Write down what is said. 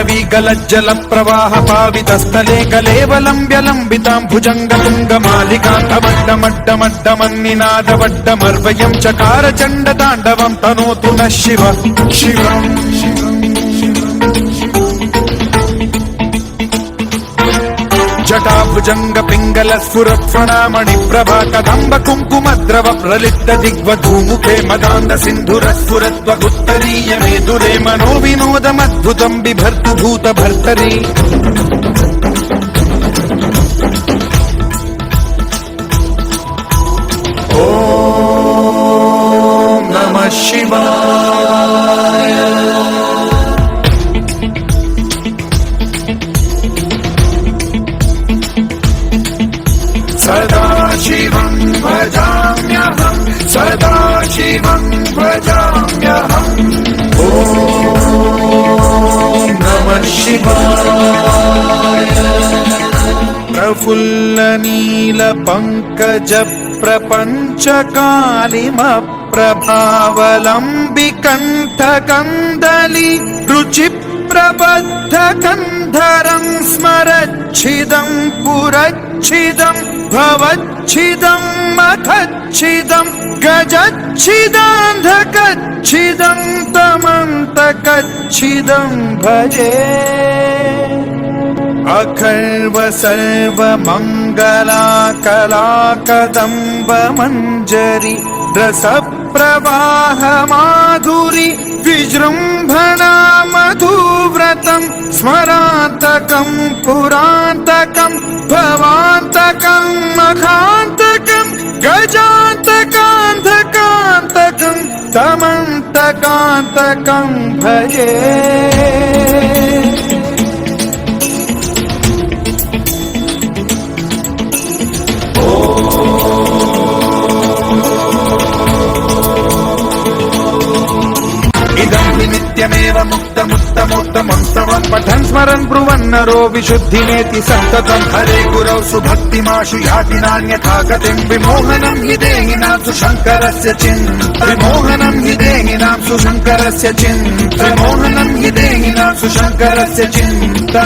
वीगलज्जल प्रवाह पावितस्थले कलेवलम्ब्यलम्बितां भुजङ्गतुङ्गमालिकान्तमड्डमड्डमड्डमन्निनादवड्डमर्वयं चकार चण्डताण्डवं तनोतु नः शिवः शिवम् जटाभुजंग पिंगल स्फुरत्फणामणि प्रभा कदंब कुंकुमद्रव प्रलिप्त दिग्वधूमुखे मदान्ध सिंधुर स्फुरत्वगुत्तरीय मेदुरे मनो विनोदमद्भुतं बिभर्तु भूत भर्तरी ओम नमः शिवाय सदाशिवं भजाम्यहं सदाशिवं भजाम्यहम् ॐ नमः शिवाय प्रफुल्लनीलपङ्कज प्रपञ्चकालिमप्रभावलम्बिकण्ठकन्दली रुचिप्रबद्धकन्धरं स्मरच्छिदं पुरच्छिदं भवच्छिदं मखच्छिदं गजच्छिदान्धकच्छिदं तमन्तकच्छिदं भजे अखर्व सर्वमङ्गलाकलाकदम्ब मञ्जरी रसप्रवाह माधुरी विजृम्भणा मधुव्रतं स्मरान्तकं पुरान्तकं भवान्तकं मखान्तकं गजान्तकान्धकान्तकं तमन्तकान्तकं भजे नित्यमेव मुक्तमुत्तमोत्तमं पठन् स्मरन् ब्रुवन्नरो विशुद्धिमेति सन्ततं हरे गुरौ सुभक्तिमाशु याति नान्यथा गतिं विमोहनं हि देहिनां सुशङ्करस्य चिन्ता विमोहनं हि देहिनां सुशङ्करस्य चिन्ता विमोहनं हि देहिनां सुशङ्करस्य चिन्ता